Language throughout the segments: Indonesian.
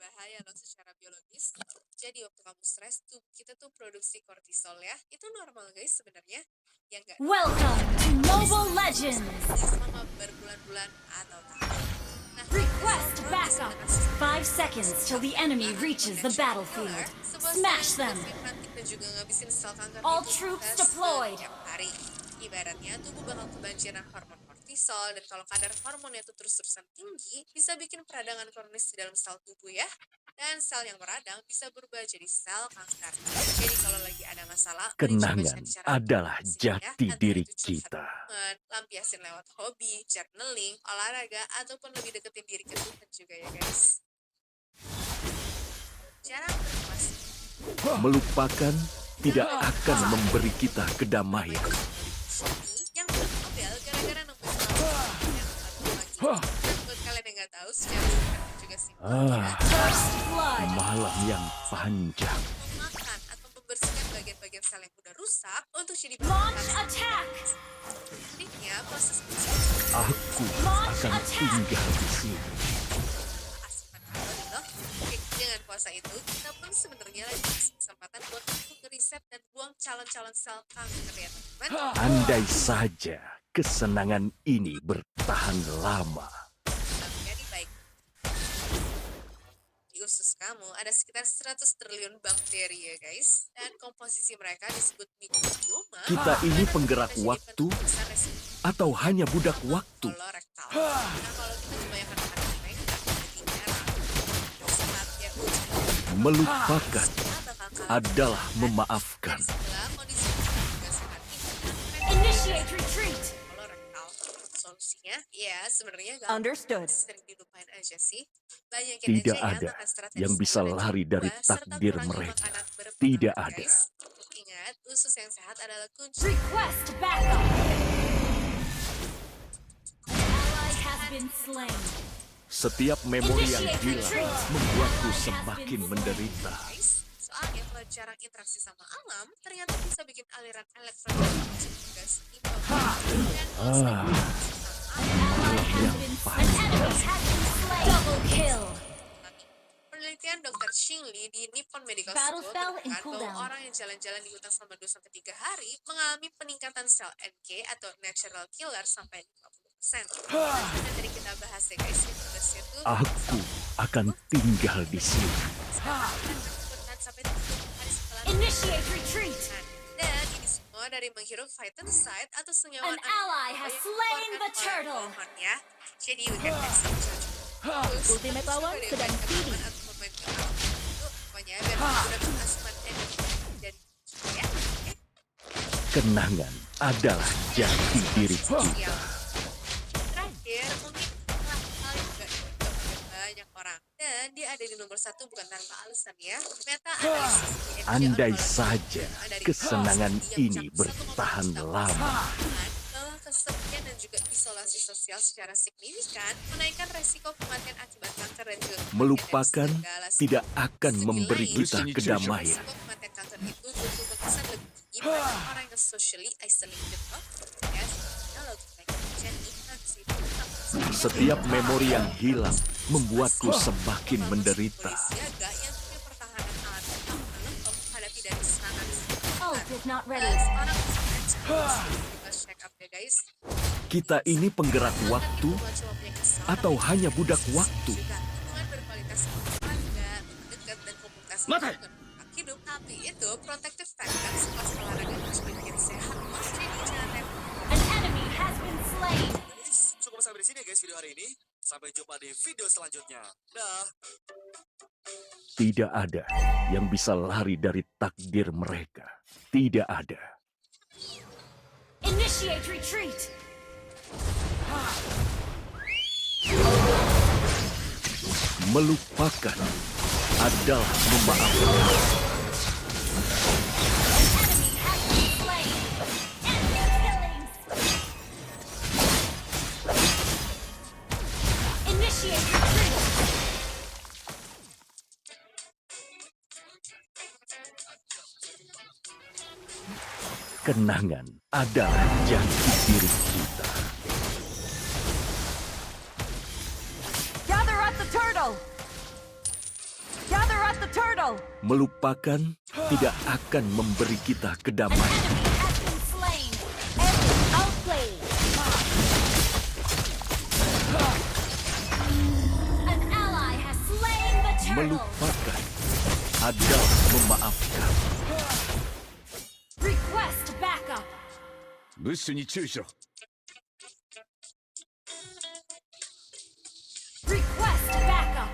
berbahaya loh secara biologis. Jadi waktu kamu stres tuh kita tuh produksi kortisol ya. Itu normal guys sebenarnya. Ya enggak. Welcome to Mobile Legends. Selama berbulan-bulan atau tahun. Nah, Request backup. 5 seconds till the enemy reaches the battlefield. Smash them. Dan juga ngabisin sel kanker All itu troops kita deployed. setiap hari. Ibaratnya tubuh bakal kebanjiran hormon kortisol, dan kalau kadar hormonnya itu terus-terusan tinggi, bisa bikin peradangan kronis di dalam sel tubuh ya. Dan sel yang meradang bisa berubah jadi sel kanker. Jadi kalau lagi ada masalah, Kenangan adalah jati diri kita. Lampiasin lewat hobi, journaling, olahraga, ataupun lebih deketin diri ke Tuhan juga ya guys. Cara berpuasa. Melupakan tidak akan memberi kita kedamaian. Yang Nobel gara-gara nungguin buat kalian yang nggak tahu secara juga simpel ya. Malam yang panjang. Memakan atau membersihkan bagian-bagian sel yang udah rusak untuk jadi Launch attack. Intinya proses Aku akan tinggal di sini. asupan kalori loh. Oke, dengan puasa itu kita pun sebenarnya lagi kasih kesempatan buat untuk ngeriset dan buang calon-calon sel kanker ya teman-teman. Andai saja kesenangan ini bertahan lama. Jadi baik. Di usus kamu ada sekitar 100 triliun bakteri ya guys, dan komposisi mereka disebut mikrobioma. Kita ini penggerak waktu atau hanya budak waktu? Kolorektal. Nah kalau kita kebanyakan makan mereka jadi merah. Saatnya uji Melupakan adalah memaafkan. setelah kondisi juga sangat Initiate retreat. kolorektal. Solusinya ya sebenarnya Understood. sering dilupain aja sih. Banyakin Tidak aja ya ada makan strategi yang bisa sederhana lari dan dari buah, serta takdir kurangi mereka. makanan berpengaruh, Tidak ada. guys. Ingat, usus yang sehat adalah kunci. Request backup. Ally has been slain. Setiap memori yang hilang membuatku semakin menderita. Guys, soalnya kalau jarang interaksi sama alam, ternyata bisa bikin aliran elektronik juga seimbang. Dan Malam yang An panjang. enemy has been slain. Double kill. penelitian Dr. Xing Li di Nippon Medical Battle School spell in menemukan cooldown. bahwa orang yang jalan-jalan di hutan selama 2-3 hari mengalami peningkatan sel NK atau natural killer sampai 50%. Dan tadi kita bahas ya guys, yang tugasnya tuh Aku akan tinggal di sini. bertahan sampai 30 hari setelah Initiate retreat. dan ini semua dari menghirup phytoncide atau senyawa An ally has slain the turtle. ya. Jadi we can Ultimate lawan sedang speedy. Pokoknya biar menggunakan asupan energi dan ya. Kenangan adalah jati diri kita. Terakhir, mungkin hal yang juga dibuat oleh banyak orang. Dan dia ada di nomor 1 bukan tanpa alasan ya. Meta analisis di MJ Andai Oncology saja dari kesenangan yang ini mencakup bertahan 1,4 juta lama. bahwa kesepian dan juga isolasi sosial secara signifikan menaikkan resiko kematian akibat kanker dan juga kematian Melupakan dari segala tidak akan Segi memberi lain, kita kedamaian. risiko kematian kanker itu butuh berkesan lebih tinggi pada orang yang socially isolated loh. Ya, kalau kita jadi nanti Setiap memori yang hilang membuatku semakin menderita. Siaga yang punya pertahanan alat tetap melengkap menghadapi dari serangan Ult is not ready. Seorang kita check up ya guys. Kita ini penggerak waktu atau hanya budak waktu? Juga hubungan berkualitas keluarga, dekat dan komunikasi Mate. dengan hidup. Tapi itu protective factors pas olahraga harus bikin sehat. Jadi jangan remeh. An enemy has been slain. Guys, cukup sampai di sini guys video hari ini. Sampai jumpa di video selanjutnya. Dah. Tidak ada yang bisa lari dari takdir mereka. Tidak ada. Initiate retreat. Melupakan adalah memaafkan. An enemy has been slain. Enemy killings. Initiate retreat. Kenangan adalah jati diri kita. Gather at the turtle. the turtle! Melupakan tidak akan memberi kita kedamaian. Enemy has been slain! Enemy outplayed! An ally has slain the turtle! Melupakan adalah memaafkan. Request backup! ブッシュに注意しろ。 Request backup!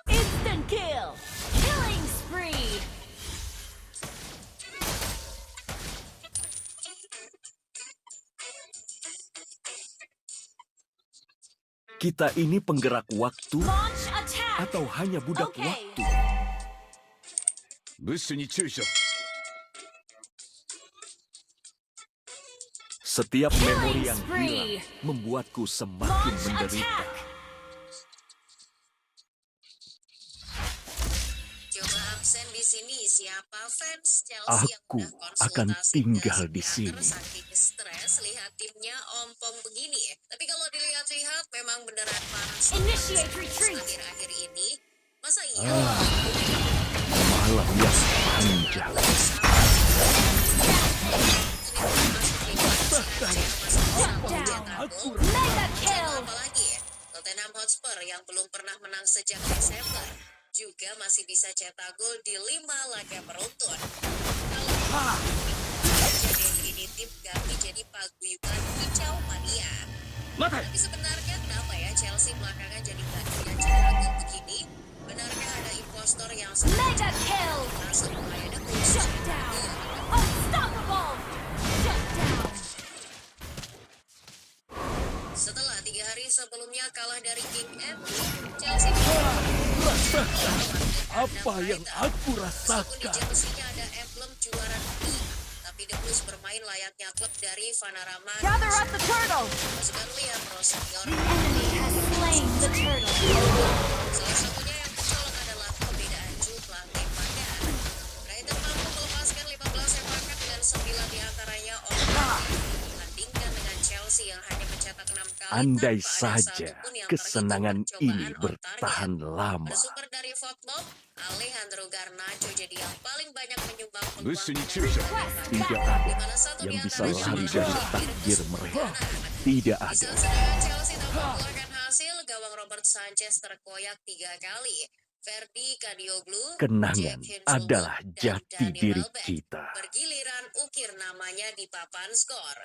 Instant kill! Killing spree! Kita ini penggerak waktu Launch attack! atau hanya budak Oke. waktu? ブッシュに注意しろ。 Setiap memori yang spree. hilang membuatku semakin Launch menderita. attack! Coba absen di sini siapa fans Chelsea yang Aku udah akan konsultasi tinggal ke di psikiater sini. saking stres lihat timnya ompong begini. Tapi kalau dilihat-lihat memang beneran panas. Initiate retreat! Akhir-akhir ini masa iya? Malam yang panjang. Shut down! Mega kill! Apalagi Tottenham Hotspur yang belum pernah menang sejak Desember juga masih bisa cetak gol di 5 laga beruntun. Kalau kejadian ini tim ganti jadi paguyuban kicau mania. Tapi sebenarnya kenapa ya Chelsea belakangan jadi bagian cetak gol begini? Benarkah ada impostor yang Mega kill! masuk supaya debus? Shut down! Unstoppable! Shut down! Setelah 3 hari sebelumnya kalah dari King Andy, Chelsea Apa yang aku Meskipun di rasakan? jersey-nya ada emblem juara dunia, tapi The Blues bermain layaknya klub dari Vanarama. Gather up the turtle! Pasukan Liam Ross senior. Enemy has slain the turtle! Salah satunya yang mencolok adalah perbedaan jumlah tembakan. Brighton mampu melepaskan 15 tembakan dan 9 diantaranya dibandingkan dengan Chelsea yang hanya mencetak 6 kali. Andai tanpa ada saja satupun yang kesenangan terhitung ini percobaan on bertahan target. lama. Bersuper dari Fotmob, Alejandro Garnacho jadi yang paling banyak menyumbang peluang. Bush ini curious. Tidak ada yang bisa lari dari takdir mereka. Tidak Di ada. saat sedangkan Chelsea tak membuahkan hasil, gawang Robert Sanchez terkoyak 3 kali. Ferdi Kadioglu, Kenangan Jack Hinshelwood, adalah dan jati Danny diri Welbeck kita. bergiliran ukir namanya di papan skor.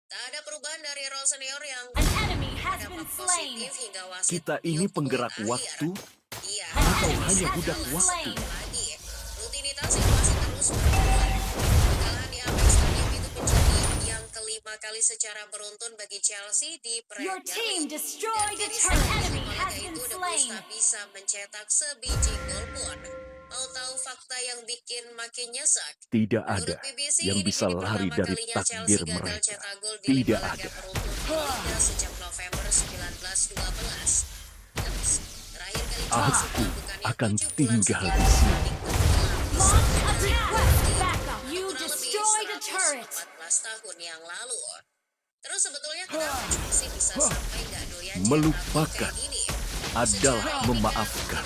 Tak ada perubahan dari Roll senior yang An enemy has dapat been slain! positif hingga wasit Kita ini meniup penggerak peluit waktu akhir. Iya, atau Enemy hanya has budak been waktu? slain! lagi. Rutinitas yang masih terus berulang. Kekalahan di Amex Stadium itu menjadi yang kelima kali secara beruntun bagi Chelsea di Premier Your team League. destroyed Dan a di turret! setiap Enemy laga has itu been The Blues slain! tak bisa mencetak sebiji gol pun. Mau tahu fakta yang bikin makin nyesek? tidak Menurut ada BBC, yang ini bisa jadi lari pertama dari kalinya takdir Chelsea gagal mereka. cetak gol di Tidak 5 laga ada. beruntun di Liga sejak November 1912. Terus, terakhir kali Chelsea Aku melakukannya akan 7 bulan tinggal setelah di sini. bertanding tenggelam di Launch Serie A. attack! Backup! You Kurang lebih destroyed a turret! 114 tahun yang lalu. Terus sebetulnya kenapa Chelsea bisa sampai nggak doyan cetak gol Melupakan kayak gini? adalah Sejarah ini memaafkan.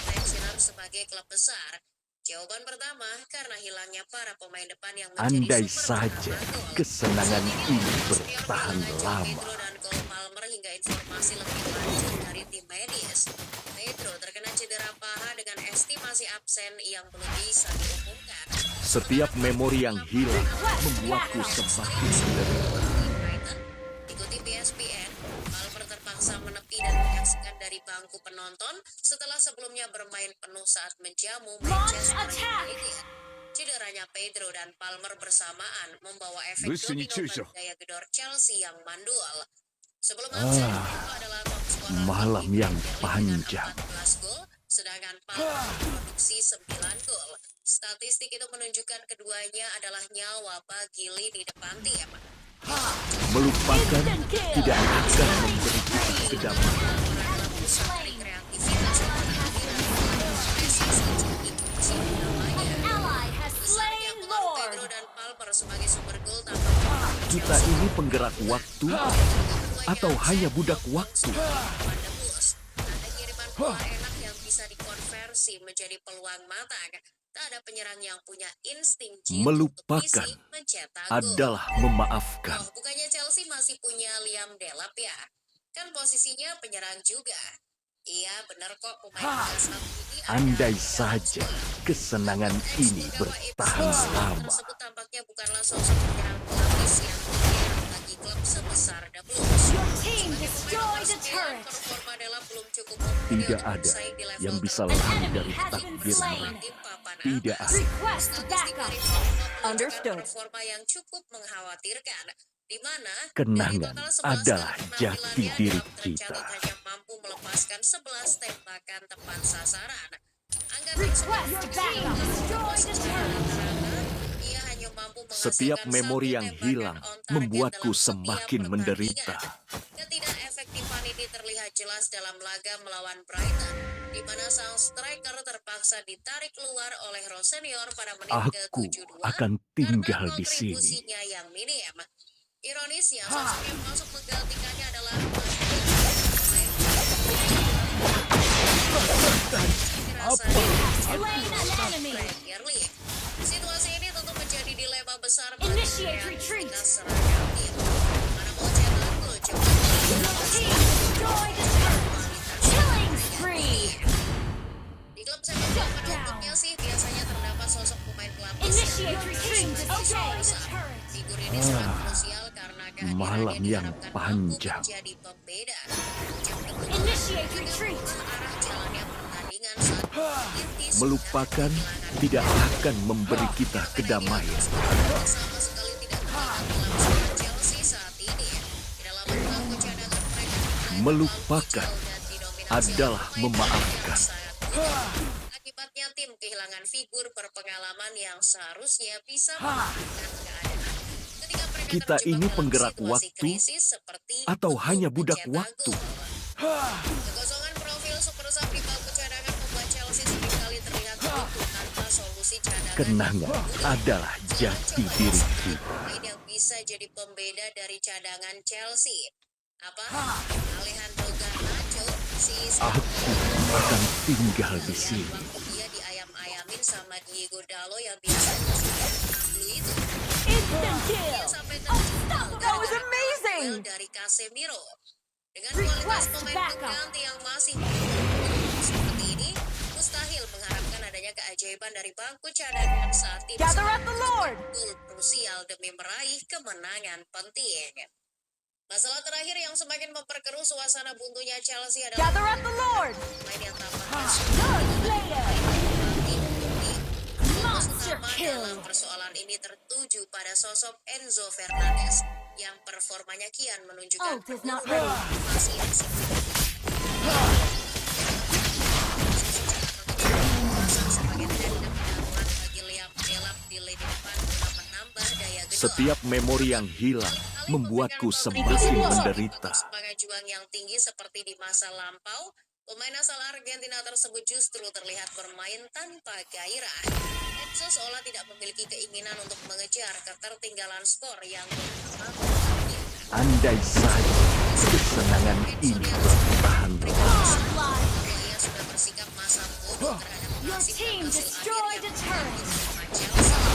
pensiunan sebagai klub besar. Jawaban pertama, karena hilangnya para pemain depan yang menjadi Andai super saja penambah gol. kesenangan Saat ini Senior bertahan kehilangan Joe lama. Pedro dan Cole Palmer hingga informasi lebih lanjut dari tim medis. Pedro terkena cedera paha dengan estimasi absen yang belum bisa diumumkan. Setiap memori yang hilang membuatku semakin menderita. Brighton, dikutip ESPN, Palmer terpaksa menepi dan menyaksikan dari bangku penonton setelah sebelumnya bermain penuh saat menjamu Manchester attack! United. Cederanya Pedro dan Palmer bersamaan membawa efek Bush ini domino curious. bagi gaya gedor Chelsea yang mandul. Sebelum absen, Pedro adalah top scorer malam di yang Premier League dengan panjang. 14 gol, sedangkan Palmer memproduksi 9 gol. Statistik itu menunjukkan keduanya adalah nyawa bagi lini depan tim. Melupakan tidak akan memberi kedamaian. Kreativitas dan kehadiran ekspresi saja. Kita ini penggerak waktu atau hanya budak waktu? Pada bus, ada kiriman bola enak yang bisa dikonversi menjadi peluang matang. Tak ada penyerang yang punya insting jitu untuk Melupakan misi mencetak gol. adalah memaafkan. Oh, bukannya Chelsea masih punya Liam Delap ya? Kan posisinya penyerang juga. Iya, benar kok pemain kelas satu ini ada Andai di dalam saja squad. kesenangan ini bertahan lama. Tersebut tampaknya bukanlah sosok penyerang pelapis yang ideal bagi klub sebesar The Blues. Your team Sebagai pemain nomor destroyed a 9, turret. performa Delap belum cukup mumpuni Tidak untuk ada bersaing di level yang bisa tertinggi. lari dari An enemy has been takdir slain. mereka. Tim papan Tidak atas. ada. Request Statistik backup. dari Forma menunjukkan Understood. performa yang cukup mengkhawatirkan, di mana dari Kenangan total 11 adalah kali jati penampilannya, diri Delap tercatat kita. hanya mampu melepaskan 11 tembakan tepat sasaran. Angka tersebut Request backup. Destroy the turret. ia hanya mampu Setiap menghasilkan memori satu yang tembakan hilang on target membuatku dalam setiap semakin menderita. pertandingan. Ketidakefektifan ini terlihat jelas dalam laga melawan Brighton, di mana sang striker terpaksa ditarik keluar oleh Rosenior pada menit Aku ke-72 akan tinggal di sini. kontribusinya yang minim. Ironisnya, sosok yang masuk menggantikannya adalah Slain an enemy. Premier League. Situasi ini tentu menjadi dilema besar Initiate retreat. kreativitas seragam tim. Mana mau cetak gol cepat Your team destroyed a turret. Killing spree. di klub sepak bola pada umumnya sih biasanya terdapat sosok pemain pelapis Initiate retreat. Okay. Figur ini sangat krusial karena kehadirannya malam yang diharapkan panjang. mampu menjadi pembeda. Jam kedua Initiate juga retreat. mengubah arah jalannya pertandingan saat mengintis Melupakan kehilangan tidak akan memberi kita kedamaian. sama sekali tidak terlihat dalam skor Chelsea saat ini. Di dalam bangku cadangan mereka dinilai Melupakan terlalu jauh dan didominasi adalah oleh pemain memaafkan. yang sangat muda. Akibatnya tim kehilangan figur berpengalaman yang seharusnya bisa menentukan keadaan. Ketika mereka Kita terjebak ini dalam penggerak situasi waktu krisis seperti atau untuk hanya budak mencetak waktu? gol. Kekosongan profil super sub di bangku cadangan membuat Chelsea seringkali terlihat buntu tanpa solusi cadangan. Kenangan adalah jati diri kita. Pemain yang bisa jadi pembeda dari cadangan Chelsea. Apa? Alejandro Garnacho, si Aku akan tinggal di sini. waktu dia diayam-ayamin sama Diego Dallo yang biasa dulu itu. Instant Dia kill. sampai terjebak That was amazing. dari Casemiro. Dengan Request kualitas pemain backup. pengganti yang masih seperti ini, mustahil mengharapkan adanya keajaiban dari bangku cadangan saat tim Gather up the Lord. betul krusial demi meraih kemenangan penting. Masalah terakhir yang semakin memperkeruh suasana buntunya Chelsea adalah Gather up the Lord. pemain yang tampaknya Lord Slayer. Fokus Monster utama kill. dalam persoalan ini tertuju pada sosok Enzo Fernandez yang performanya kian menunjukkan Ult is not ready. masih sebagai tanda darurat bagi Liam Delap di lini depan guna menambah daya gedor. Setiap memori yang hilang membuatku semakin menderita. Semangat juang yang tinggi seperti di masa lampau, pemain asal Argentina tersebut justru terlihat bermain tanpa gairah. Enzo seolah tidak memiliki keinginan untuk mengejar ketertinggalan skor yang Andai saja kesenangan ini bertahan lama. bahwa ia sudah bersikap masa bodoh terhadap Your nasib team dan hasil destroyed akhir a yang turret. bersama Chelsea.